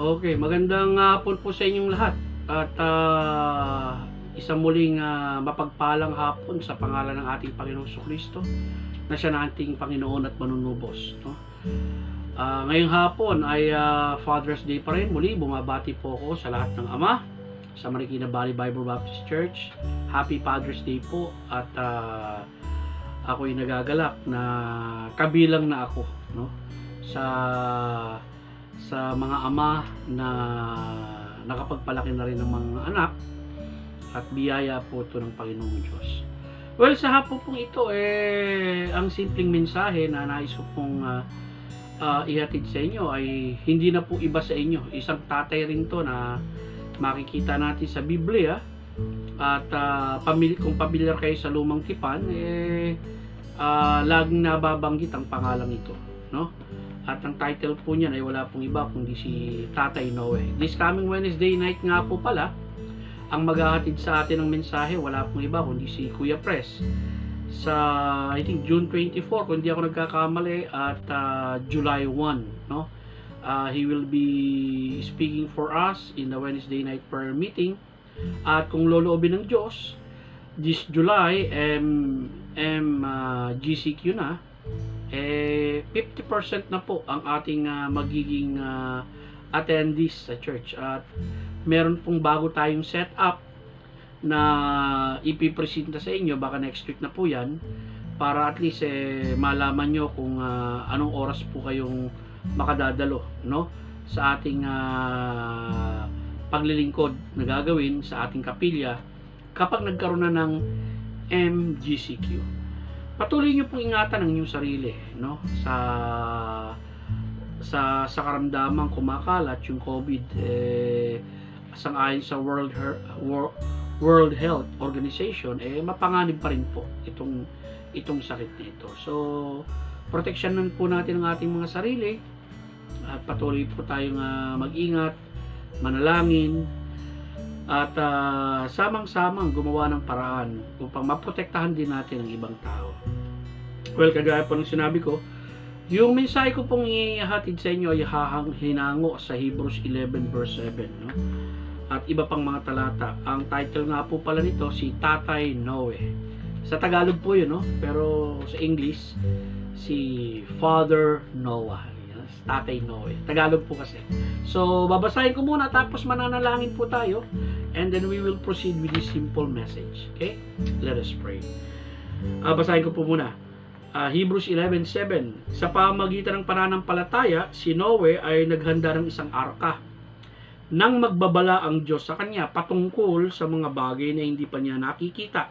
Okay, magandang hapon po sa inyong lahat at isang muling mapagpalang hapon sa pangalan ng ating Panginoong Jesucristo na siya na ating Panginoon at manunubos, no? Ngayong hapon ay Father's Day pa rin. Muli bumabati po ako sa lahat ng ama sa Marikina Valley Bible Baptist Church. Happy Father's Day po at ako'y nagagalak na kabilang na ako, no, sa mga ama na nakapagpalaki na rin ng mga anak at biyaya po ito ng Panginoong Diyos. Well, sa hapon pong ito ang simpleng mensahe na nais ko pong ihatid sa inyo ay hindi na po iba sa inyo. Isang tatay rin to na makikita natin sa Biblia at kung pamilyar kayo sa Lumang Tipan, laging nababanggit ang pangalan nito, no? At ang title po niyan ay wala pong iba kundi si Tatay Noe. This coming Wednesday night nga po pala, ang maghahatid sa atin ng mensahe wala pong iba kundi si Kuya Pres. Sa I think June 24 kung di ako nagkakamali at July 1, no? He will be speaking for us in the Wednesday night prayer meeting. At kung loloobin ng Diyos, this July GCQ na, 50% na po ang ating magiging attendees sa church. At meron pong bago tayong setup na ipipresenta sa inyo, baka next week na po yan, para at least malaman nyo kung anong oras po kayong makadadalo, no, sa ating paglilingkod na gagawin sa ating kapilya kapag nagkaroon na ng MGCQ. Patuloy niyo pong ingatan ang inyong sarili, no, sa karamdamang kumakalat yung COVID, sang-ayon sa World Health Organization, mapanganib pa rin po itong sakit nito. So, proteksyonan po natin ang ating mga sarili at patuloy po tayong mag-ingat, manalangin, at samang-samang gumawa ng paraan upang maprotektahan din natin ang ibang tao. Well, kagaya po ng sinabi ko, yung mensahe ko pong ihahatid sa inyo ay hinango sa Hebrews 11 verse 7, no? At iba pang mga talata. Ang title nga po pala nito, si Tatay Noe. Sa Tagalog po yun, no? Pero sa English, si Father Noah. Yes, Tatay Noe. Tagalog po kasi. So, babasahin ko muna tapos mananalangin po tayo. And then we will proceed with this simple message. Okay? Let us pray. Basahin ko po muna. Hebrews 11:7. Sa pamamagitan ng pananampalataya, si Noe ay naghanda ng isang arka nang magbabala ang Diyos sa kanya patungkol sa mga bagay na hindi pa niya nakikita.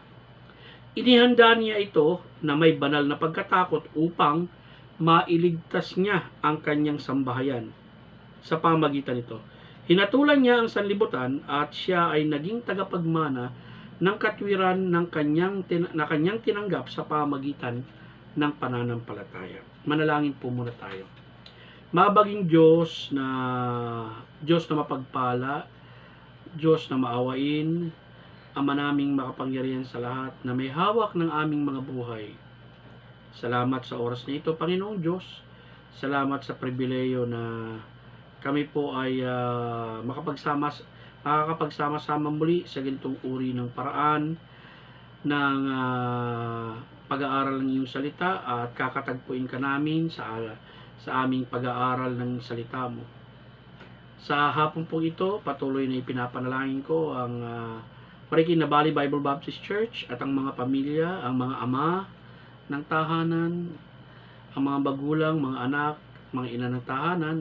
Inihanda niya ito na may banal na pagkatakot upang mailigtas niya ang kanyang sambahayan. Sa pamamagitan nito, hinatulan niya ang sanlibutan at siya ay naging tagapagmana ng katwiran na kanyang tinanggap sa pamamagitan ng pananampalataya. Manalangin po muna tayo. Mabaging Diyos na mapagpala, Diyos na maawain, Ama naming makapangyarihan sa lahat na may hawak ng aming mga buhay. Salamat sa oras na ito, Panginoong Diyos. Salamat sa pribileyo na kami po ay makakapagsama-sama muli sa ganitong uri ng paraan ng pag-aaral ng iyong salita at kakatagpuin ka namin sa aming pag-aaral ng salita mo. Sa hapon po ito, patuloy na ipinapanalangin ko ang Marikina Valley Bible Baptist Church at ang mga pamilya, ang mga ama ng tahanan, ang mga magulang, mga anak, mga ina ng tahanan,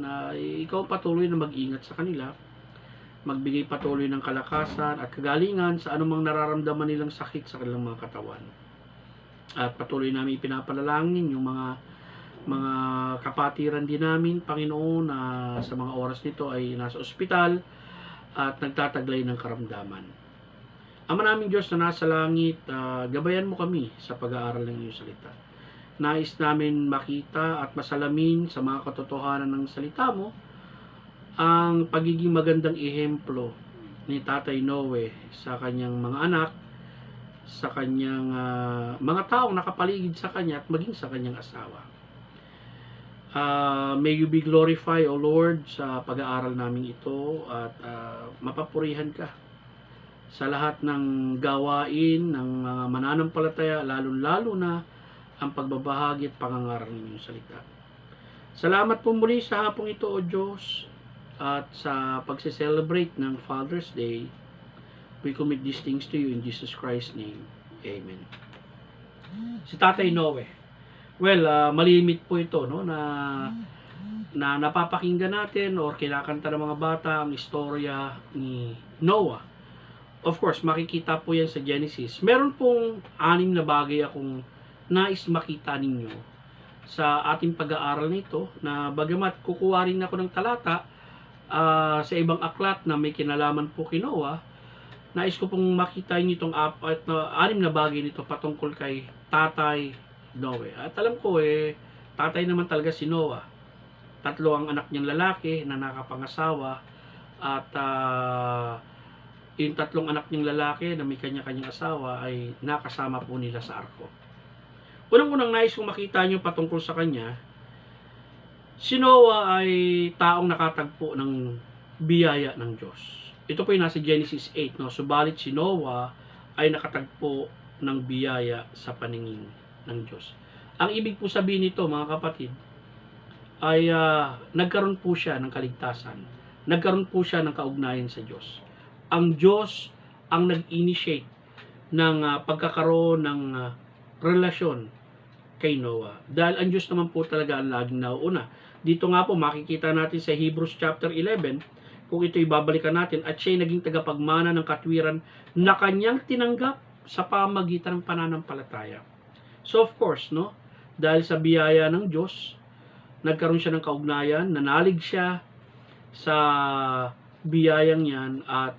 ikaw patuloy na mag-ingat sa kanila, magbigay patuloy ng kalakasan at kagalingan sa anumang nararamdaman nilang sakit sa kanilang mga katawan. At patuloy namin ipinapanalangin yung mga kapatiran din namin, Panginoon, na sa mga oras nito ay nasa ospital at nagtataglay ng karamdaman. Ama naming Diyos na nasa langit, gabayan mo kami sa pag-aaral ng iyong salita. Nais namin makita at masalamin sa mga katotohanan ng salita mo ang pagiging magandang ehemplo ni Tatay Noe sa kanyang mga anak, sa kanyang mga taong nakapaligid sa kanya at maging sa kanyang asawa. May you be glorified, O Lord, sa pag-aaral namin ito at mapapurihan ka sa lahat ng gawain ng mga mananampalataya, lalo-lalo na ang pagbabahagi at pangangaral ng iyong salita. Salamat po muli sa hapong ito, O Diyos, at sa pagse-celebrate ng Father's Day. We commit these things to you in Jesus Christ's name. Amen. Si Tatay Noe. Well, malimit po ito, no, na napapakinggan natin or kinakanta ng mga bata ang istorya ni Noah. Of course, makikita po yan sa Genesis. Meron pong 6 na bagay akong nais makita ninyo sa ating pag-aaral nito, na bagamat kukuha rin ako ng talata sa ibang aklat na may kinalaman po kay Noah, nais ko pong makita niyo itong 6 na bagay nito patungkol kay Tatay Noe. At alam ko tatay naman talaga si Noah. 3 ang anak niyang lalaki na nakapangasawa, at yung 3 anak niyang lalaki na may kanya-kanyang asawa ay nakasama po nila sa arko. Unang-unang nais kong makita niyo patungkol sa kanya, si Noah ay taong nakatagpo ng biyaya ng Diyos. Ito po yung nasa Genesis 8, no? Subalit si Noah ay nakatagpo ng biyaya sa paningin ng Diyos. Ang ibig po sabihin nito, mga kapatid, ay nagkaroon po siya ng kaligtasan. Nagkaroon po siya ng kaugnayan sa Diyos. Ang Diyos ang nag-initiate ng pagkakaroon ng relasyon kay Noah. Dahil ang Diyos naman po talaga ang laging nauuna. Dito nga po makikita natin sa Hebrews chapter 11, kung ito'y babalikan natin, at siya'y naging tagapagmana ng katwiran na kanyang tinanggap sa pamagitan ng pananampalataya. So of course, no, dahil sa biyaya ng Diyos, nagkaroon siya ng kaugnayan, nanalig siya sa biyayang yan, at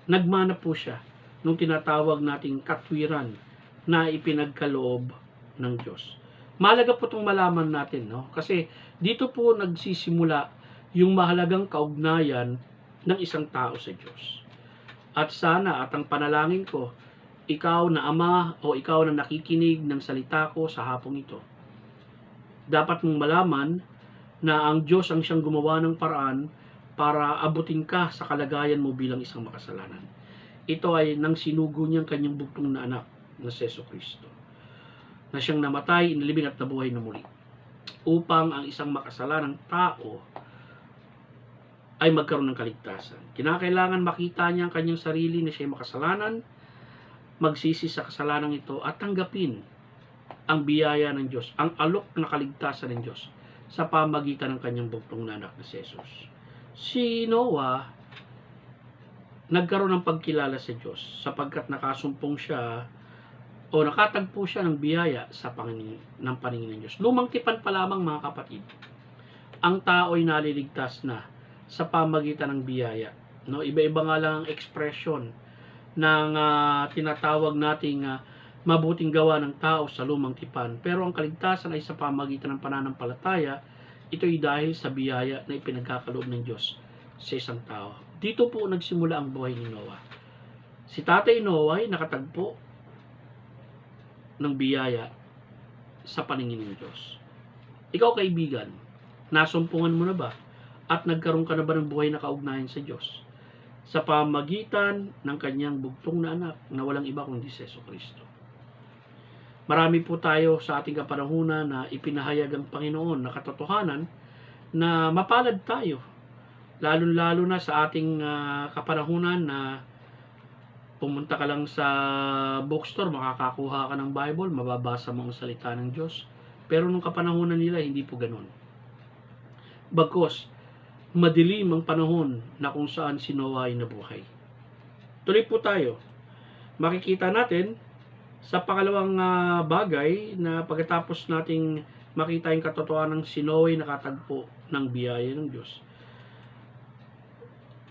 nagmana po siya nung tinatawag nating katwiran na ipinagkaloob ng Diyos. Mahalaga po itong malaman natin, no? Kasi dito po nagsisimula yung mahalagang kaugnayan ng isang tao sa Diyos. At sana, at ang panalangin ko, ikaw na ama o ikaw na nakikinig ng salita ko sa hapong ito, dapat mong malaman na ang Diyos ang siyang gumawa ng paraan para abutin ka sa kalagayan mo bilang isang makasalanan. Ito ay nang sinugo niyang kanyang bugtong na anak na si Jesucristo, na siyang namatay, inilibing at nabuhay na muli, upang ang isang makasalanang tao ay magkaroon ng kaligtasan. Kinakailangan makita niya ang kanyang sarili na siya ay makasalanan, magsisi sa kasalanan ito, at tanggapin ang biyaya ng Diyos, ang alok na kaligtasan ng Diyos sa pamagitan ng kanyang bugtong na anak na si Jesus. Si Noah nagkaroon ng pagkilala sa Diyos sapagkat nakasumpong siya o nakatagpo siya ng biyaya sa paningin ng Diyos. Lumang tipan pa lamang, mga kapatid, ang tao ay naliligtas na sa pamagitan ng biyaya. No, iba-iba nga lang ang expression ng tinatawag nating mabuting gawa ng tao sa lumang tipan. Pero ang kaligtasan ay sa pamagitan ng pananampalataya. Ito ay dahil sa biyaya na ipinagkakaloob ng Diyos sa isang tao. Dito po nagsimula ang buhay ni Noah. Si Tatay Noah ay nakatagpo ng biyaya sa paningin ng Diyos. Ikaw, kaibigan, nasumpungan mo na ba? At nagkaroon ka na ba ng buhay na kaugnayan sa Diyos sa pamagitan ng kanyang bugtong na anak na walang iba kundi si Jesucristo? Marami po tayo sa ating kapanahunan na ipinahayag ang Panginoon na katotohanan na mapalad tayo, lalo-lalo na sa ating kapanahunan na pumunta ka lang sa bookstore, makakakuha ka ng Bible, mababasa mo ang salita ng Diyos. Pero nung kapanahunan nila, hindi po ganun. Bagkus, madilim ang panahon na kung saan si Noah ay nabuhay. Tuloy po tayo. Makikita natin sa pangalawang bagay na pagkatapos nating makita yung katotohanan ng si Noah ay nakatagpo ng biyaya ng Diyos.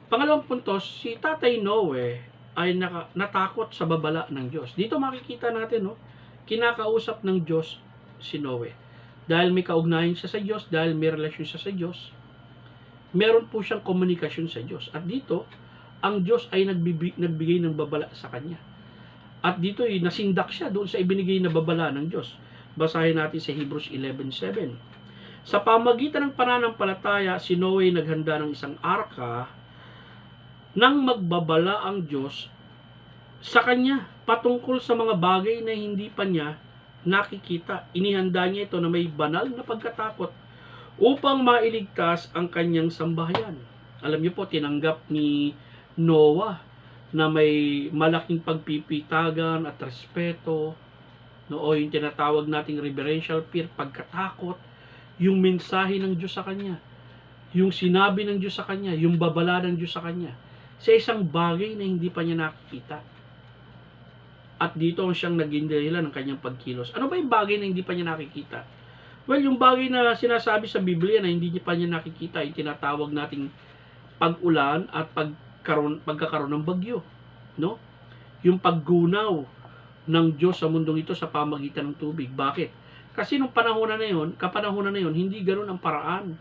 Pangalawang punto, si Tatay Noe ay natakot sa babala ng Diyos. Dito makikita natin, no, kinakausap ng Diyos si Noe. Dahil may kaugnayan siya sa Diyos, dahil may relasyon siya sa Diyos, meron po siyang komunikasyon sa Diyos. At dito, ang Diyos ay nagbigay ng babala sa kanya. At dito ay nasindak siya doon sa ibinigay na babala ng Diyos. Basahin natin sa Hebrews 11:7. Sa pamagitan ng pananampalataya, si Noe naghanda ng isang arka nang magbabala ang Diyos sa kanya patungkol sa mga bagay na hindi pa niya nakikita. Inihanda niya ito na may banal na pagkatakot upang mailigtas ang kanyang sambahayan. Alam niyo po, tinanggap ni Noah na may malaking pagpipitagan at respeto, no, o yung tinatawag nating reverential fear, pagkatakot, yung mensahe ng Diyos sa kanya, yung sinabi ng Diyos sa kanya, yung babala ng Diyos sa kanya, sa isang bagay na hindi pa niya nakikita. At dito siyang naging dahilan ng kanyang pagkilos. Ano ba yung bagay na hindi pa niya nakikita? Well, yung bagay na sinasabi sa Biblia na hindi pa niya nakikita, yung tinatawag nating pag-ulan at pagkakaroon ng bagyo, no? Yung paggunaw ng Diyos sa mundong ito sa pamagitan ng tubig. Bakit? Kasi nung kapanahunan na yon, hindi ganoon ang paraan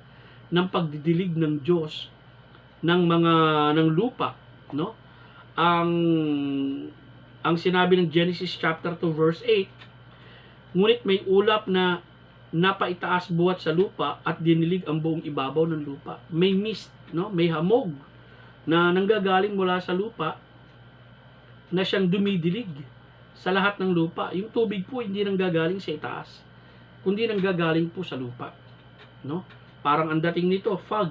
ng pagdidilig ng Diyos ng lupa, no? Ang sinabi ng Genesis chapter 2 verse 8, ngunit may ulap na napaitaas buhat sa lupa at dinilig ang buong ibabaw ng lupa. May mist, no? May hamog na nanggagaling mula sa lupa na siyang dumidilig sa lahat ng lupa. Yung tubig po hindi nanggagaling sa itaas, kundi nanggagaling po sa lupa, no? Parang ang dating nito fog,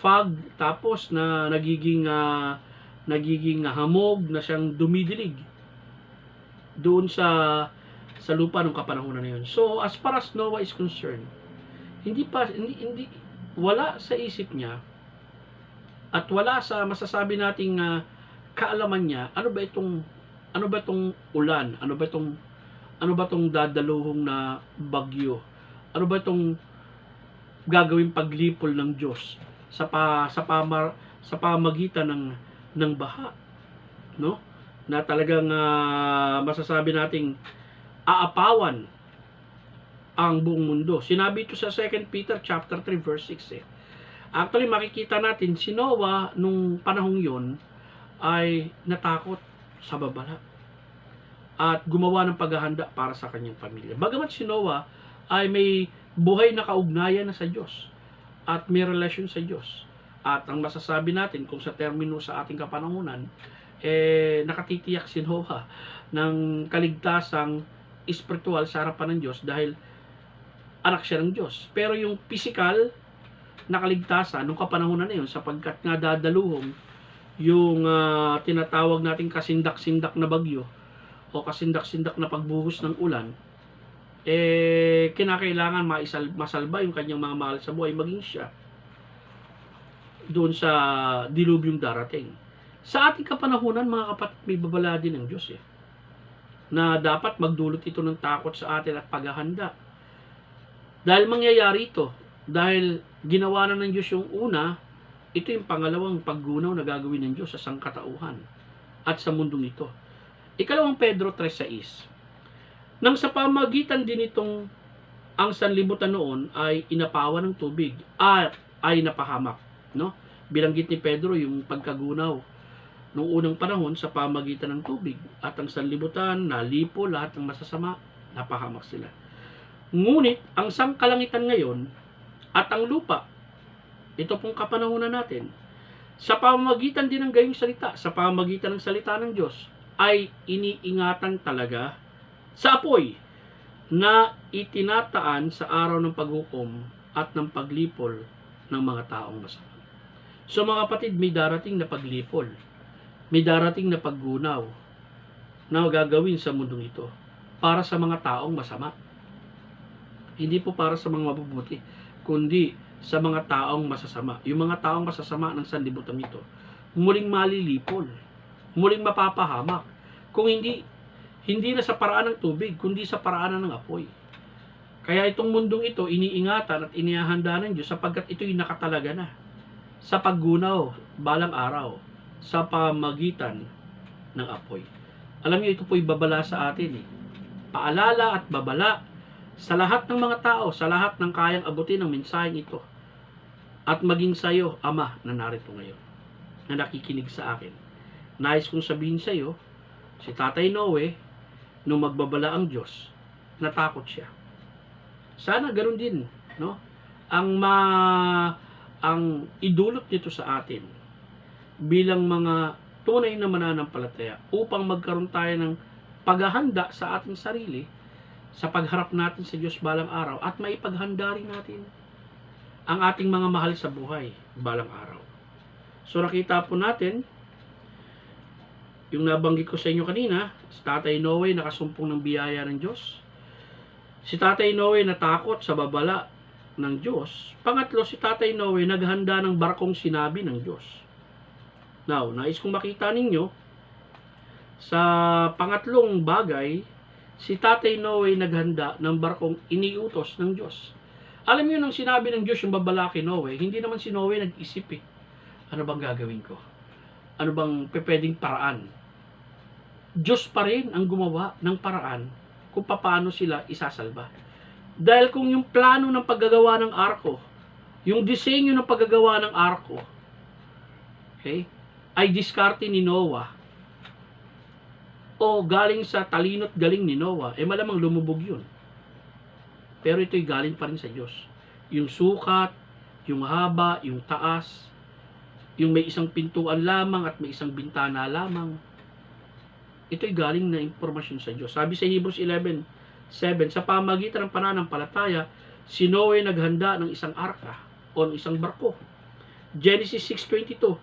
fog, tapos na nagiging hamog na siyang dumidilig doon sa lupa ng kapanahunan na yun. So as far as Noah is concerned, hindi wala sa isip niya at wala sa masasabi nating kaalaman niya ano ba itong ulan, ano ba itong dadaluhong na bagyo, ano ba itong gagawing paglipol ng Diyos sa pamagitan ng baha, no? Na talagang masasabi nating aapawan ang buong mundo. Sinabi ito sa 2 Peter chapter 3 verse 6. Actually, makikita natin si Noah nung panahong yon ay natakot sa babala at gumawa ng paghahanda para sa kanyang pamilya. Bagamat si Noah ay may buhay na kaugnayan na sa Diyos at may relasyon sa Diyos. At ang masasabi natin kung sa termino sa ating kapanahunan, nakatitiyak si Noah ng kaligtasang espiritual sa harapan ng Diyos dahil anak siya ng Diyos. Pero yung physical na kaligtasan nung kapanahunan na yun, sapagkat nga dadaluhong yung tinatawag nating kasindak-sindak na bagyo o kasindak-sindak na pagbuhos ng ulan, kinakailangan masalba yung kanyang mga mahal sa buhay, maging siya doon sa dilubyong darating. Sa ating kapanahunan, mga kapatid, may babala din ng Diyos na dapat magdulot ito ng takot sa atin at paghahanda. Dahil mangyayari ito, dahil ginawa na ng Diyos yung una, ito yung pangalawang paggunaw na gagawin ng Diyos sa sangkatauhan at sa mundong ito. Ikalawang Pedro 3:6. Nang sa pamagitan din itong ang sanlibutan noon ay inapawan ng tubig at ay napahamak, no? Bilanggit ni Pedro yung pagkagunaw noong unang panahon sa pamagitan ng tubig at ang sanlibutan nalipo lahat ng masasama, napahamak sila. Ngunit ang sangkalangitan ngayon at ang lupa, ito pong kapanahunan natin, sa pamamagitan din ng gayong salita, sa pamamagitan ng salita ng Diyos, ay iniingatan talaga sa apoy na itinataan sa araw ng paghukom at ng paglipol ng mga taong masama. So mga kapatid, may darating na paglipol, may darating na paggunaw na gagawin sa mundong ito para sa mga taong masama. Hindi po para sa mga mabubuti, kundi sa mga taong masasama. Yung mga taong masasama ng sanlibutan ito, muling malilipol, muling mapapahamak. Kung hindi na sa paraan ng tubig, kundi sa paraan ng apoy. Kaya itong mundong ito, iniingatan at inihahanda ng Diyos sapagkat ito'y nakatalaga na sa paggunaw balang araw sa pamagitan ng apoy. Alam niyo, ito po'y babala sa atin. Paalala at babala sa lahat ng mga tao, sa lahat ng kayang abutin ng mensaheng ito. At maging sa iyo, Ama, na narito ngayon, na nakikinig sa akin. Nais kong sabihin sa iyo, si Tatay Noe, nung magbabala ang Diyos, natakot siya. Sana ganoon din no? Ang ma ang idulot nito sa atin bilang mga tunay na mananampalataya upang magkaroon tayo ng paghahanda sa ating sarili sa pagharap natin sa Diyos balang araw at maipaghanda rin natin ang ating mga mahal sa buhay balang araw. So nakita po natin yung nabanggit ko sa inyo kanina, si Tatay Noe nakasumpong ng biyaya ng Diyos. Si Tatay Noe natakot sa babala ng Diyos. Pangatlo, si Tatay Noe naghanda ng barkong sinabi ng Diyos. Now, nais kong makita ninyo, sa pangatlong bagay, si Tatay Noe naghanda ng barkong iniutos ng Diyos. Alam niyo nang sinabi ng Diyos yung babala kay Noe, hindi naman si Noe nag-isip ano bang gagawin ko? Ano bang pwedeng paraan? Diyos pa rin ang gumawa ng paraan kung paano sila isasalba. Dahil kung yung plano ng paggagawa ng arko, yung disenyo ng paggagawa ng arko, okay, ay diskarte ni Noah, o galing sa talino't galing ni Noah, malamang lumubog yun. Pero ito'y galing pa rin sa Diyos. Yung sukat, yung haba, yung taas, yung may isang pintuan lamang at may isang bintana lamang, ito'y galing na impormasyon sa Diyos. Sabi sa Hebrews 11:7, sa pamagitan ng pananampalataya, si Noe naghanda ng isang arka o ng isang barko. Genesis 6:22,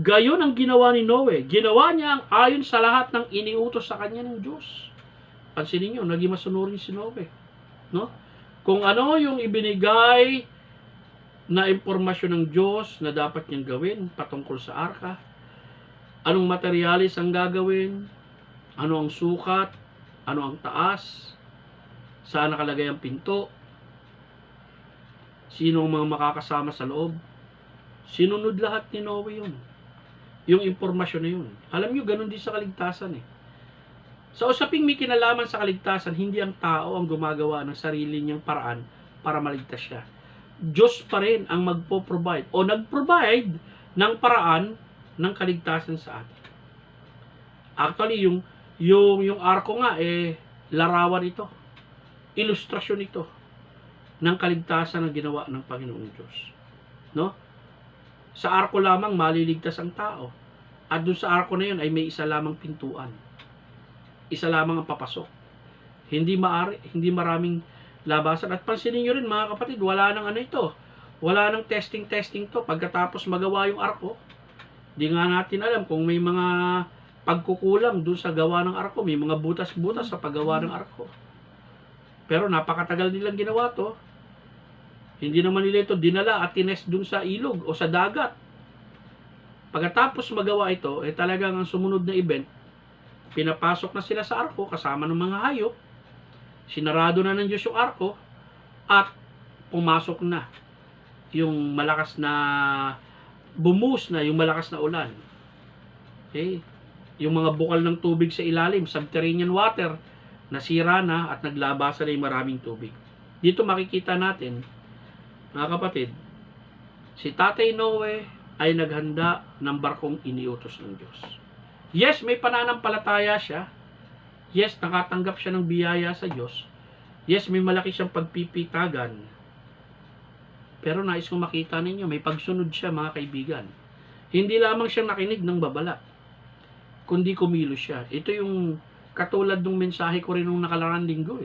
gayon ang ginawa ni Noe. Ginawa niya ang ayon sa lahat ng iniutos sa kanya ng Diyos. Pansinin niyo, naging masunurin si Noe. No? Kung ano yung ibinigay na impormasyon ng Diyos na dapat niyang gawin patungkol sa arka, anong materialis ang gagawin, ano ang sukat, ano ang taas, saan nakalagay ang pinto, sino ang mga makakasama sa loob, sinunod lahat ni Noe yun. Yung impormasyon na yun. Alam nyo, ganun din sa kaligtasan Sa usaping may kinalaman sa kaligtasan, hindi ang tao ang gumagawa ng sarili niyang paraan para maligtas siya. Diyos pa rin ang magpo-provide o nag-provide ng paraan ng kaligtasan sa atin. Actually, yung arko nga, larawan ito. Ilustrasyon ito ng kaligtasan na ginawa ng Panginoong Diyos. No? Sa arko lamang maliligtas ang tao. At dun sa arko na yun ay may isa lamang pintuan. Isa lamang ang papasok. Hindi maraming labasan. At pansinin nyo rin mga kapatid, wala nang ito. Wala nang testing to. Pagkatapos magawa yung arko, di nga natin alam kung may mga pagkukulang dun sa gawa ng arko. May mga butas-butas sa paggawa ng arko. Pero napakatagal nilang ginawa to. Hindi naman nila ito dinala at tinest dun sa ilog o sa dagat. Pagkatapos magawa ito, talagang ang sumunod na event, pinapasok na sila sa arko kasama ng mga hayop. Sinarado na ng Diyos yung arko at pumasok na yung malakas na bumuhos na yung malakas na ulan. Okay? Yung mga bukal ng tubig sa ilalim, subterranean water, nasira na at naglabasan na yung maraming tubig. Dito makikita natin, mga kapatid, si Tatay Noe ay naghanda ng barkong iniutos ng Diyos. Yes, may pananampalataya siya. Yes, nakatanggap siya ng biyaya sa Diyos. Yes, may malaki siyang pagpipitagan. Pero nais kong makita ninyo, may pagsunod siya mga kaibigan. Hindi lamang siya nakinig ng babala, kundi kumilos siya. Ito yung katulad ng mensahe ko rin nung nakaraang linggo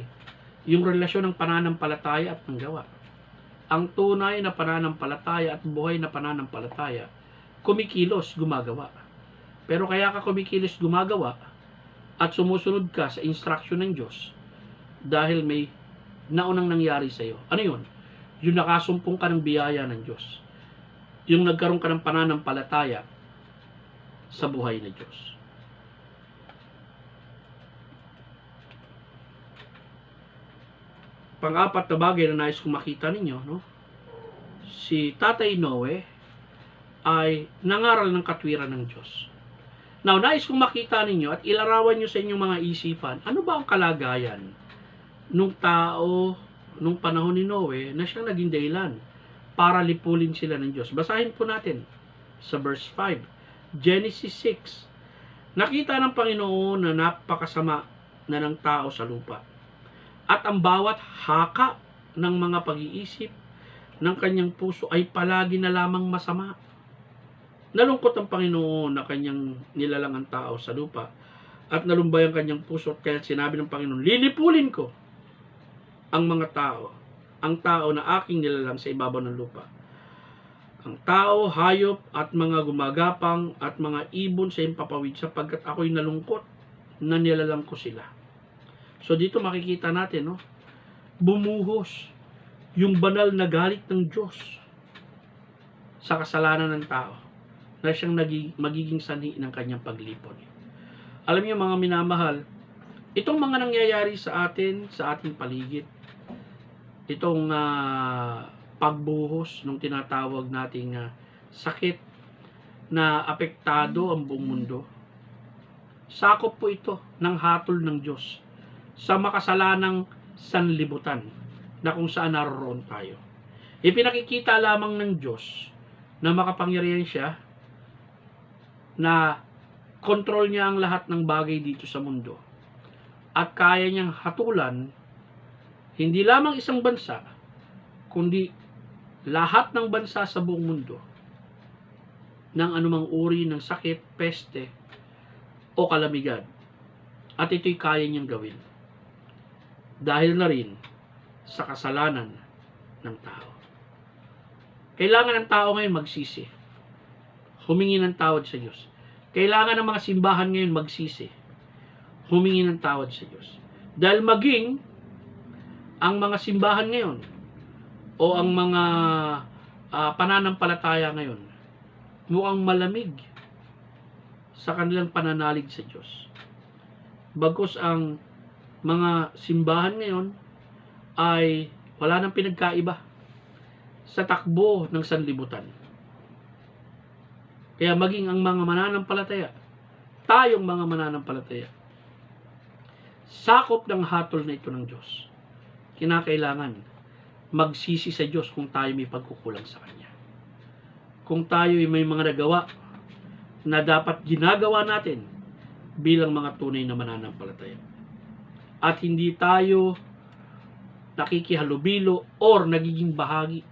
Yung relasyon ng pananampalataya at ng gawa. Ang tunay na pananampalataya at buhay na pananampalataya, kumikilos, gumagawa. Pero kaya ka kumikilos, gumagawa, at sumusunod ka sa instruction ng Diyos dahil may naunang nangyari sa iyo. Ano yun? Yung nakasumpong ka ng biyaya ng Diyos. Yung nagkaroon ka ng pananampalataya sa buhay ng Diyos. Pang-apat na bagay na nais kong makita ninyo, no? Si Tatay Noe ay nangaral ng katwiran ng Diyos. Now, nais kong makita ninyo at ilarawan nyo sa inyong mga isipan, ano ba ang kalagayan nung tao nung panahon ni Noe na siyang naging dahilan para lipulin sila ng Diyos. Basahin po natin sa verse 5. Genesis 6. Nakita ng Panginoon na napakasama na ng tao sa lupa. At ang bawat haka ng mga pag-iisip ng kanyang puso ay palagi na lamang masama. Nalungkot ang Panginoon na kanyang nilalang ang tao sa lupa at nalumbay ang kanyang puso, at kaya sinabi ng Panginoon, lilipulin ko ang tao na aking nilalang sa ibabaw ng lupa. Ang tao, hayop, at mga gumagapang, at mga ibon sa impapawid, sapagkat ako'y nalungkot na nilalang ko sila. So dito makikita natin, no, bumuhos yung banal na galit ng Diyos sa kasalanan ng tao na siyang magiging sanhi ng kanyang paglipol. Alam niyo mga minamahal, itong mga nangyayari sa atin, sa ating paligid, itong pagbuhos ng tinatawag nating sakit na apektado ang buong mundo, sakop po ito ng hatol ng Diyos sa makasalanang sanlibutan na kung saan naroon tayo. Ipinakikita lamang ng Diyos na makapangyarihan siya, na kontrol niya ang lahat ng bagay dito sa mundo at kaya niyang hatulan hindi lamang isang bansa, kundi lahat ng bansa sa buong mundo ng anumang uri ng sakit, peste, o kalamidad. At ito'y kaya niyang gawin dahil na rin sa kasalanan ng tao. Kailangan ng tao ngayon magsisi, humingi ng tawad sa Diyos. Kailangan ng mga simbahan ngayon magsisi, humingi ng tawad sa Diyos. Dahil maging ang mga simbahan ngayon o ang mga pananampalataya ngayon mukhang malamig sa kanilang pananalig sa Diyos. Bagkus ang mga simbahan ngayon ay wala nang pinagkaiba sa takbo ng sanlibutan. Kaya maging ang mga mananampalataya, tayong mga mananampalataya, sakop ng hatol na ito ng Diyos. Kinakailangan magsisi sa Diyos kung tayo may pagkukulang sa Kanya. Kung tayo may mga nagawa na dapat ginagawa natin bilang mga tunay na mananampalataya. At hindi tayo nakikihalubilo or nagiging bahagi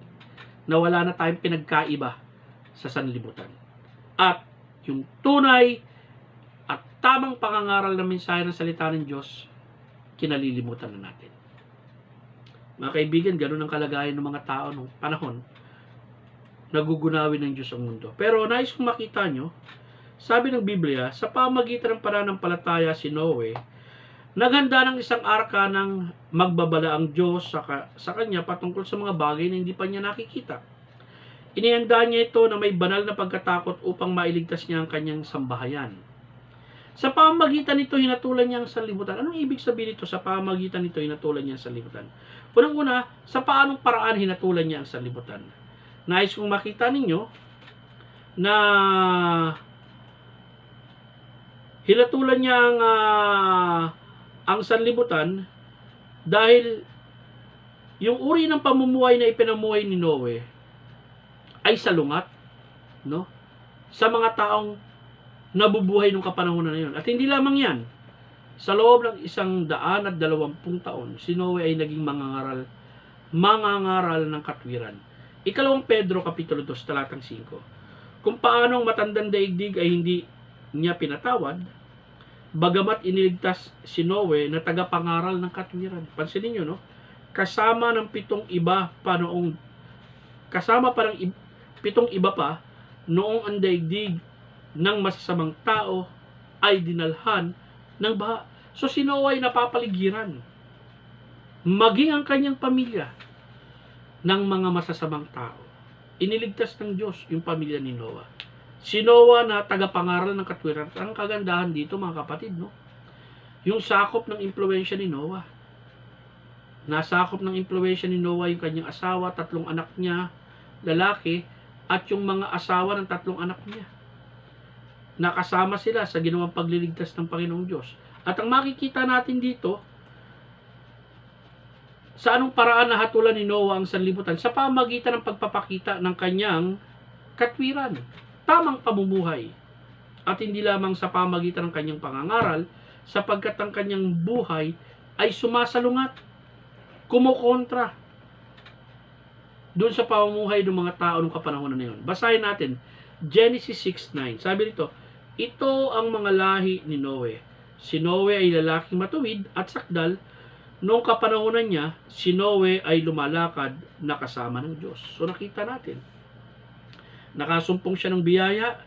na wala na tayong pinagkaiba sa sanlibutan. At yung tunay at tamang pangangaral ng mensahe ng salita ng Diyos, kinalilimutan na natin. Mga kaibigan, ganun ang kalagayan ng mga tao noong panahon, nagugunawin ng Diyos ang mundo. Pero nais kong makita nyo, sabi ng Biblia, sa pamagitan ng pananampalataya si Noe, naghanda ng isang arka ng magbabala ang Diyos sa kanya patungkol sa mga bagay na hindi pa niya nakikita. Inihanda niya ito na may banal na pagkatakot upang mailigtas niya ang kanyang sambahayan. Sa pamagitan nito, hinatulan niya ang sanlibutan. Anong ibig sabihin nito sa pamagitan nito, hinatulan niya ang sanlibutan? Unang-una, sa paanong paraan hinatulan niya ang sanlibutan? Nais kong makita ninyo na hinatulan niya ang sanlibutan dahil yung uri ng pamumuhay na ipinamuhay ni Noe ay salungat, no, sa mga taong nabubuhay nung kapanahonan na yun. At hindi lamang yan, sa loob ng 120 taon, si Noe ay naging mangangaral ng katwiran. Ikalawang Pedro Kapitulo 2, talatang 5. Kung paano ang matandang daigdig ay hindi niya pinatawad, bagamat iniligtas si Noe na tagapangaral ng katwiran. Pansinin nyo, no? Kasama ng 7 iba pa noong, kasama pa ng 7 iba pa noong ang daigdig ng masasamang tao ay dinalhan ng baha. So si Noe ay napapaligiran, maging ang kanyang pamilya, ng mga masasamang tao. Iniligtas ng Diyos yung pamilya ni Noah. Si Noah na tagapangaral ng katwiran. Ang kagandahan dito mga kapatid, no? Yung sakop ng impluwensya ni Noah. Nasakop ng impluwensya ni Noah yung kanyang asawa, 3 anak niya, lalaki, at yung mga asawa ng 3 anak niya. Nakasama sila sa ginawang pagliligtas ng Panginoong Diyos. At ang makikita natin dito, sa anong paraan nahatulan ni Noah ang sanlibutan? Sa pamagitan ng pagpapakita ng kanyang katwiran, tamang pamumuhay. At hindi lamang sa pamagitan ng kanyang pangangaral, sapagkat ang kanyang buhay ay sumasalungat, kumukontra doon sa pamumuhay ng mga tao nung kapanahonan na yun. Basahin natin, Genesis 6:9. Sabi nito, ito ang mga lahi ni Noe. Si Noe ay lalaking matuwid at sakdal. Noong kapanahonan niya, si Noe ay lumalakad na kasama ng Diyos. So nakita natin, nakasumpong siya ng biyaya,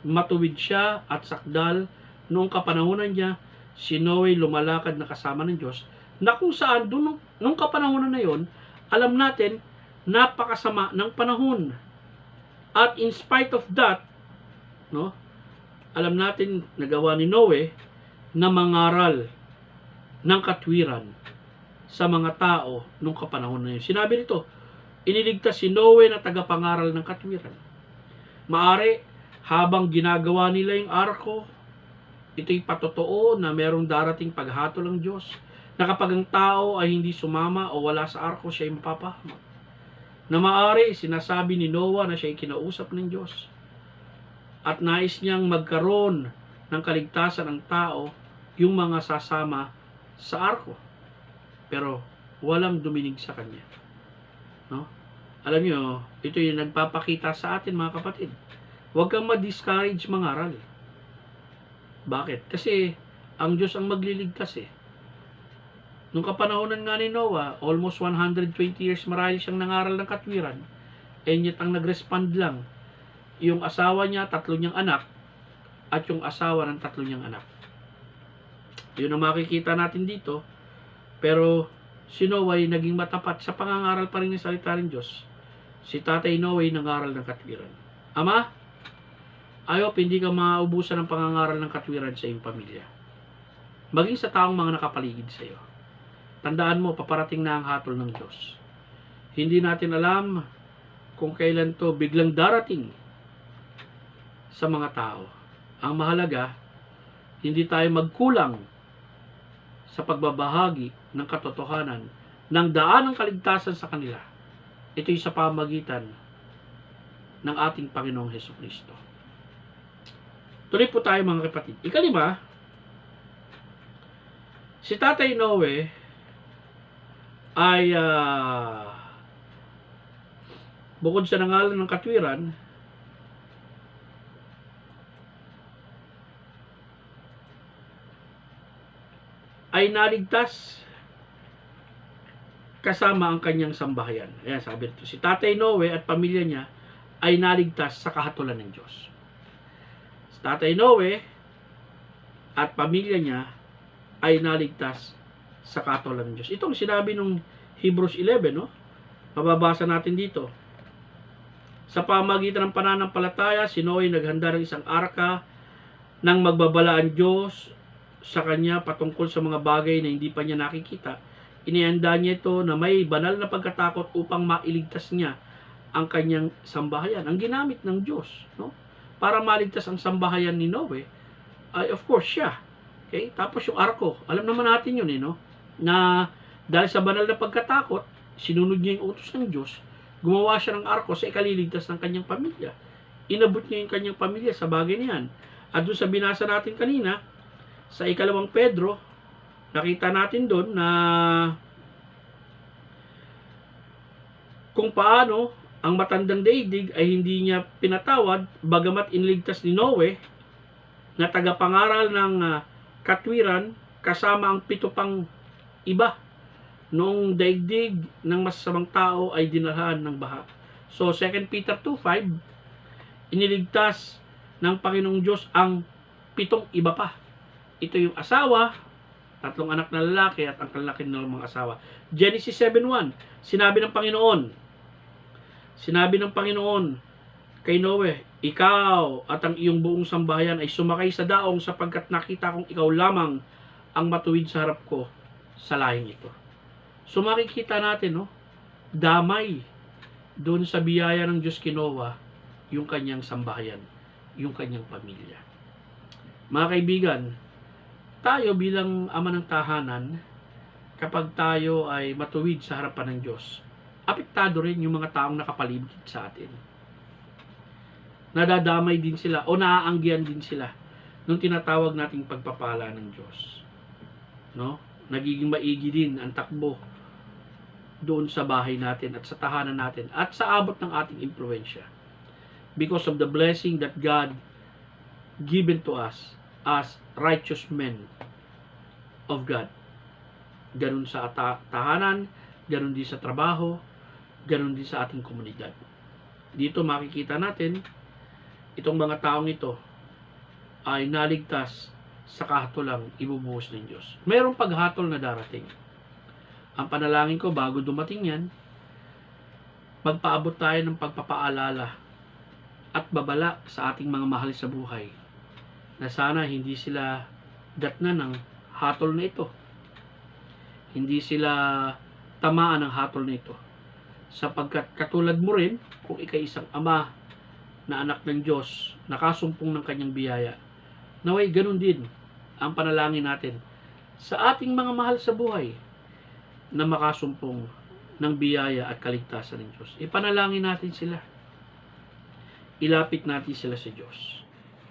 matuwid siya at sakdal. Noong kapanahonan niya, si Noe lumalakad na kasama ng Diyos, na kung saan doon nung kapanahonan na yon, alam natin napakasama ng panahon. At in spite of that, no, alam natin nagawa ni Noe na mangaral ng katwiran sa mga tao nung kapanahon na yun. Sinabi nito, iniligtas si Noe na tagapangaral ng katwiran. Maari, habang ginagawa nila yung arko, ito'y patotoo na merong darating paghatol ng Diyos, na kapag ang tao ay hindi sumama o wala sa arko, siya ay mapapahamak. Na maari, sinasabi ni Noah na siya ay kinausap ng Diyos at nais niyang magkaroon ng kaligtasan ng tao, yung mga sasama sa arko. Pero walang duminig sa kanya. No? Alam niyo, ito yung nagpapakita sa atin, mga kapatid. Huwag kang ma-discourage mangaral. Bakit? Kasi ang Diyos ang magliligtas eh. Nung kapanahonan nga ni Noah, almost 120 years marahil siyang nangaral ng katwiran. And yet ang nag-respond lang, yung asawa niya, 3 niyang anak, at yung asawa ng 3 niyang anak. Yun ang makikita natin dito. Pero si Noah ay naging matapat sa pangangaral pa rin ng salita ng Diyos. Si Tatay Noah ay nangaral ng katwiran. Ama, I hope hindi ka maubusan ng pangangaral ng katwiran sa iyong pamilya. Maging sa taong mga nakapaligid sa iyo. Tandaan mo, paparating na ang hatol ng Diyos. Hindi natin alam kung kailan to biglang darating sa mga tao. Ang mahalaga, hindi tayo magkulang sa pagbabahagi ng katotohanan ng daan ng kaligtasan sa kanila. Ito'y sa pamagitan ng ating Panginoong Hesukristo. Tuloy po tayo, mga kapatid. Ikalima, si Tatay Noe ay bukod sa nangalan ng katwiran, ay naligtas kasama ang kanyang sambahayan. Ayan, sabi nito, si Tatay Noe at pamilya niya ay naligtas sa kahatulan ng Diyos. Si Tatay Noe at pamilya niya ay naligtas sa kahatulan ng Diyos. Itong sinabi nung Hebrews 11, no? Mababasa natin dito. Sa pamagitan ng pananampalataya, si Noe naghanda ng isang arka nang magbabala ang Diyos sa kanya patungkol sa mga bagay na hindi pa niya nakikita. Inihanda niya ito na may banal na pagkatakot upang mailigtas niya ang kanyang sambahayan. Ang ginamit ng Diyos, no? Para maligtas ang sambahayan ni Noe, ay of course siya. Okay? Tapos yung arko, alam naman natin yun, no? Na dahil sa banal na pagkatakot, sinunod niya yung utos ng Diyos, gumawa siya ng arko sa ikaliligtas ng kanyang pamilya. Inabot niya yung kanyang pamilya sa bagay niyan. At doon sa binasa natin kanina, sa 2 Pedro, nakita natin doon na kung paano ang matandang daigdig ay hindi niya pinatawad, bagamat inligtas ni Noe na tagapangaral ng katwiran kasama ang 7 pang iba noong daigdig ng masasamang tao ay dinalhan ng baha. So 2 Peter 2:5, iniligtas ng Panginoong Diyos ang 7 iba pa. Ito yung asawa, 3 anak na lalaki at ang kalaki ng mga asawa. Genesis 7:1, sinabi ng Panginoon kay Noe, ikaw at ang iyong buong sambahayan ay sumakay sa daong sapagkat nakita kong ikaw lamang ang matuwid sa harap ko sa lahing ito. So makikita natin, no, damay doon sa biyaya ng Diyos kay Noah yung kanyang sambahayan, yung kanyang pamilya. Mga kaibigan, tayo bilang ama ng tahanan, kapag tayo ay matuwid sa harapan ng Diyos, apektado rin yung mga taong nakapaligid sa atin. Nadadamay din sila o naaanggihan din sila nung tinatawag nating pagpapala ng Diyos. No? Nagiging maigi din ang takbo doon sa bahay natin at sa tahanan natin at sa abot ng ating impluensya. Because of the blessing that God given to us as righteous men of God. Ganun sa tahanan, ganun din sa trabaho, ganun din sa ating komunidad. Dito makikita natin, itong mga taong ito ay naligtas sa kahatulang ibubuhos ng Diyos. Mayroong paghatol na darating. Ang panalangin ko bago dumating yan, magpaabot tayo ng pagpapaalala at babala sa ating mga mahal sa buhay na sana hindi sila datnan ng hatol na ito. Hindi sila tamaan ng hatol na ito. Sapagkat katulad mo rin, kung ikay isang ama na anak ng Diyos, nakasumpong ng kanyang biyaya, naway ganun din ang panalangin natin sa ating mga mahal sa buhay na makasumpong ng biyaya at kaligtasan ng Diyos. Ipanalangin natin sila. Ilapit natin sila sa Diyos.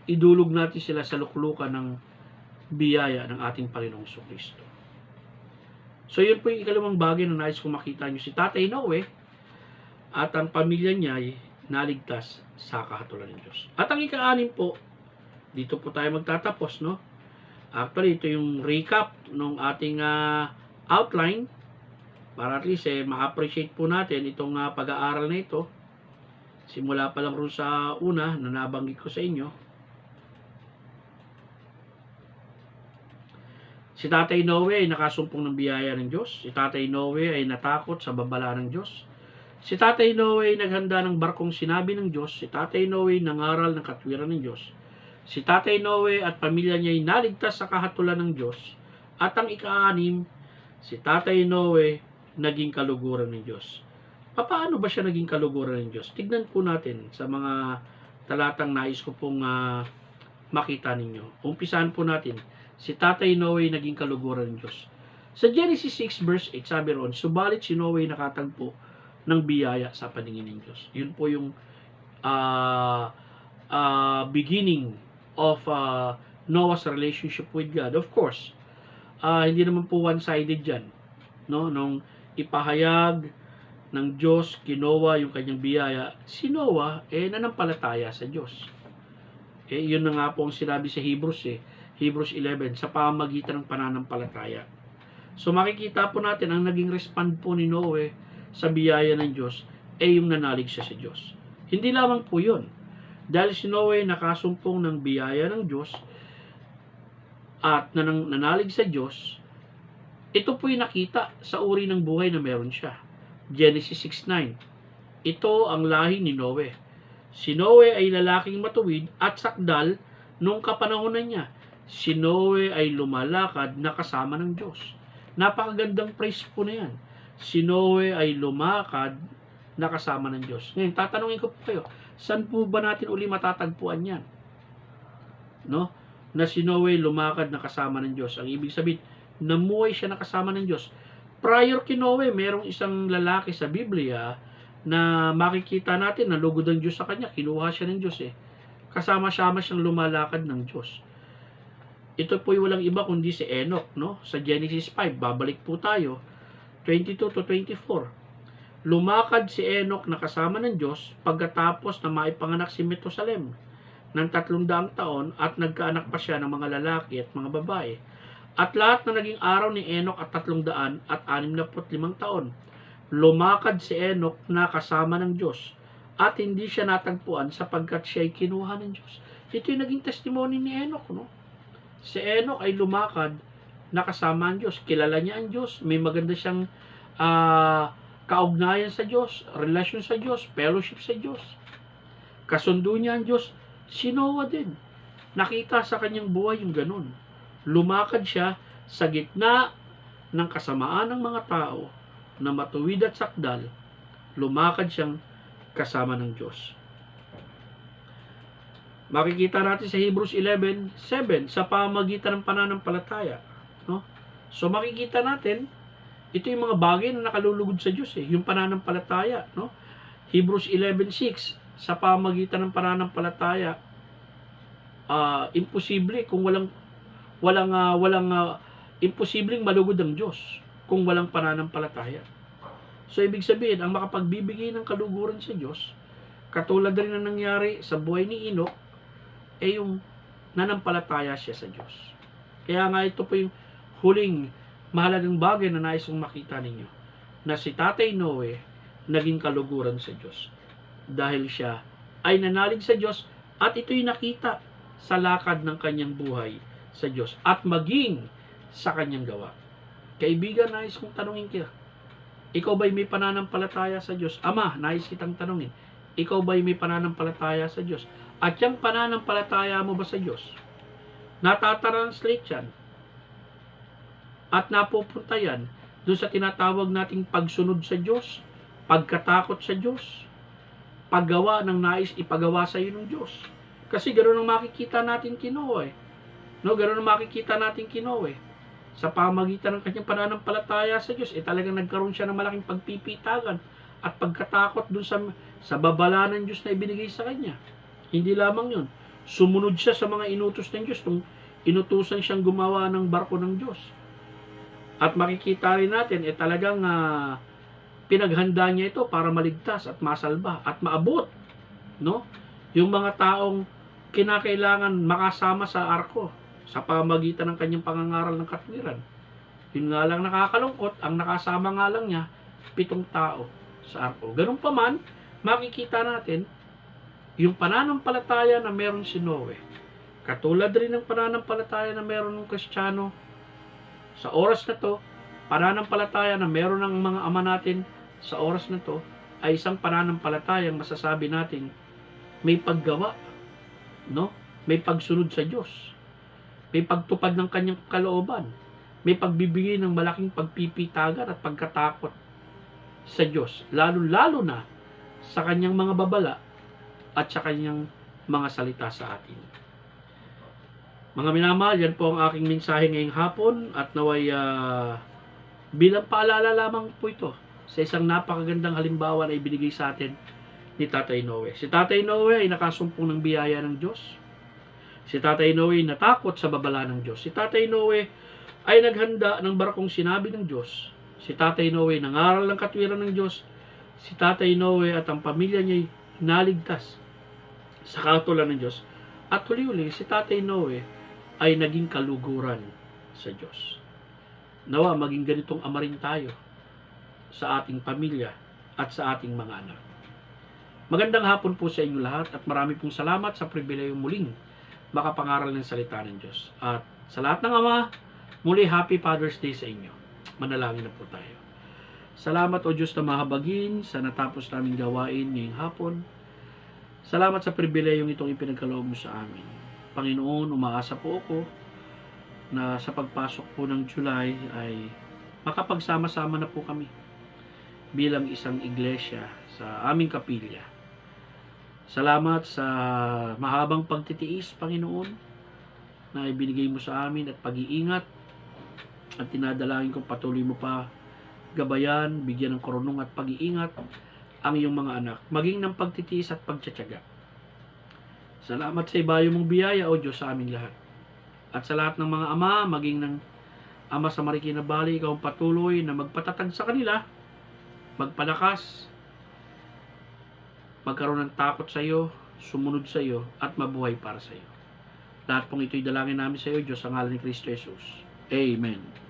Idulog natin sila sa luklukan ng biyaya ng ating Panginoong Kristo. So yun po yung ikalawang bagay na nais kong makita nyo. Si Tatay Noe at ang pamilya niya ay naligtas sa kahatulan ng Diyos. At ang ika-anim po, dito po tayo magtatapos, no? Actually, ito yung recap ng ating outline para at least ma-appreciate po natin itong pag-aaral na ito. Simula pa lang rin sa una na nabanggit ko sa inyo. Si Tatay Noe ay nakasumpong ng biyaya ng Diyos. Si Tatay Noe ay natakot sa babala ng Diyos. Si Tatay Noe ay naghanda ng barkong sinabi ng Diyos. Si Tatay Noe ay nangaral ng katwiran ng Diyos. Si Tatay Noe at pamilya niya ay naligtas sa kahatulan ng Diyos. At ang ika-anim, si Tatay Noe naging kaluguran ng Diyos. Paano ba siya naging kaluguran ng Diyos? Tignan po natin sa mga talatang nais ko pong makita ninyo. Umpisahan po natin. Si Tatay Noe naging kaluguran ng Diyos. Sa Genesis 6 verse 8, sabi roon, subalit si Noe nakatagpo ng biyaya sa paningin ng Diyos. Yun po yung beginning of Noah's relationship with God. Of course, hindi naman po one-sided dyan. No? Nung ipahayag ng Diyos kay Noah yung kanyang biyaya, si Noah nanampalataya sa Diyos. Yun na nga po ang sinabi sa Hebrews Hebrews 11, sa pamamagitan ng pananampalataya. So makikita po natin ang naging respond po ni Noe sa biyaya ng Diyos yung nanalig siya sa Diyos. Hindi lamang po yun. Dahil si Noe nakasumpong ng biyaya ng Diyos at nanalig sa Diyos, ito po'y nakita sa uri ng buhay na meron siya. Genesis 6:9. Ito ang lahi ni Noe. Si Noe ay lalaking matuwid at sakdal nung kapanahonan niya. Si Noe ay lumalakad na kasama ng Diyos. Napakagandang praise po na yan. Si Noe ay lumakad na kasama ng Diyos. Ngayon, tatanungin ko po kayo, saan po ba natin uli matatagpuan yan? No? Na si Noe lumakad na kasama ng Diyos. Ang ibig sabihin, namuhay siya na kasama ng Diyos. Prior kay Noe, merong isang lalaki sa Biblia na makikita natin na lugod ang Diyos sa kanya. Kinuha siya ng Diyos Kasama-sama siyang lumalakad ng Diyos. Ito po walang iba kundi si Enoch, no? Sa Genesis 5, babalik po tayo, 22 to 24. Lumakad si Enoch na kasama ng Diyos pagkatapos na maipanganak si Methusalem ng 300 taon at nagkaanak pa siya ng mga lalaki at mga babae. At lahat na naging araw ni Enoch at 365 taon. Lumakad si Enoch na kasama ng Diyos at hindi siya natagpuan sapagkat siya ay kinuha ng Diyos. Ito yung naging testimony ni Enoch, no? Si Enoch ay lumakad na kasama ang Diyos. Kilala niya ang Diyos. May maganda siyang kaugnayan sa Diyos, relasyon sa Diyos, fellowship sa Diyos. Kasundo niya ang Diyos. Si Noah din. Nakita sa kanyang buhay yung ganun. Lumakad siya sa gitna ng kasamaan ng mga tao na matuwid at sakdal. Lumakad siyang kasama ng Diyos. Makikita natin sa Hebrews 11:7 sa pamamagitan ng pananampalataya, no? So makikita natin ito yung mga bagay na nakalulugod sa Diyos yung pananampalataya, no? Hebrews 11:6 sa pamamagitan ng pananampalataya, imposible kung walang imposibleng malugod ang Diyos kung walang pananampalataya. So, ibig sabihin, ang makapagbibigay ng kaluguran sa Diyos, katulad rin na nangyari sa buhay ni Enoch, ay yung nanampalataya siya sa Diyos. Kaya nga ito po yung huling mahalagang bagay na nais kong makita ninyo, na si Tatay Noe naging kaluguran sa Diyos. Dahil siya ay nanalig sa Diyos at ito'y nakita sa lakad ng kanyang buhay sa Diyos at maging sa kanyang gawa. Kaibigan, nais kong tanungin kita, ikaw ba'y may pananampalataya sa Diyos? Ama, nais kitang tanungin, ikaw ba'y may pananampalataya sa Diyos? At yung pananampalataya mo ba sa Diyos, natatranslate yan at napupunta yan doon sa tinatawag nating pagsunod sa Diyos, pagkatakot sa Diyos, paggawa ng nais ipagawa sa iyo ng Diyos. Kasi ganoon ang makikita natin kay Noe. No, ganoon ang makikita natin kay Noe. Sa pamagitan ng kanyang pananampalataya sa Diyos, talagang nagkaroon siya ng malaking pagpipitagan at pagkatakot dun sa babala ng Diyos na ibinigay sa kanya. Hindi lamang yun. Sumunod siya sa mga inutos ng Diyos nung inutusan siyang gumawa ng barko ng Diyos. At makikita rin natin, talagang pinaghanda niya ito para maligtas at masalba at maabot, no? Yung mga taong kinakailangan makasama sa arko sa pamagitan ng kanyang pangangaral ng katwiran. Yun nga lang nakakalungkot, ang nakasama nga lang niya 7 tao sa arko. Ganun pa man, makikita natin yung pananampalataya na meron si Noe. Katulad rin ng pananampalataya na meron ng Kristiyano sa oras na to, pananampalataya na meron ng mga ama natin sa oras na to ay isang pananampalatayang masasabi natin may paggawa, no? May pagsunod sa Diyos, may pagtupad ng kanyang kalooban, may pagbibigay ng malaking pagpipitagan at pagkatakot sa Diyos, lalo-lalo na sa kanyang mga babala at sa kanyang mga salita sa atin. Mga minamahal, yan po ang aking mensahe ngayong hapon at naway bilang paalala lamang po ito sa isang napakagandang halimbawa na ibinigay sa atin ni Tatay Noe. Si Tatay Noe ay nakasumpong ng biyaya ng Diyos. Si Tatay Noe ay natakot sa babala ng Diyos. Si Tatay Noe ay naghanda ng barkong sinabi ng Diyos. Si Tatay Noe nangaral ng katwiran ng Diyos. Si Tatay Noe at ang pamilya niya ay naligtas sa kautulan ng Diyos. At huli-huli, si Tatay Noe ay naging kaluguran sa Diyos. Nawa, maging ganitong ama rin tayo sa ating pamilya at sa ating mga anak. Magandang hapon po sa inyo lahat at marami pong salamat sa pribilehyo muling makapangaral ng salita ng Diyos. At sa lahat ng ama, muli Happy Father's Day sa inyo. Manalangin na po tayo. Salamat o Diyos na mahabagin sa natapos naming gawain ngayong hapon. Salamat sa pribilehiyong itong ipinagkaloob mo sa amin. Panginoon, umaasa po ako na sa pagpasok po ng July ay makapagsama-sama na po kami bilang isang iglesia sa aming kapilya. Salamat sa mahabang pagtitiis, Panginoon, na ibinigay mo sa amin at pag-iingat at tinadalangin kong patuloy mo pa gabayan, bigyan ng koronong at pag-iingat ang iyong mga anak, maging ng pagtitiis at pagtsatsaga. Salamat sa ibayo mong biyaya, O Diyos, sa aming lahat. At sa lahat ng mga ama, maging ng Ama sa Marikina Valley, ikaw ang patuloy na magpatatag sa kanila, magpalakas, magkaroon ng takot sa iyo, sumunod sa iyo, at mabuhay para sa iyo. Lahat pong ito'y dalangin namin sa iyo, Diyos, sa ngalan ni Kristo Jesus. Amen.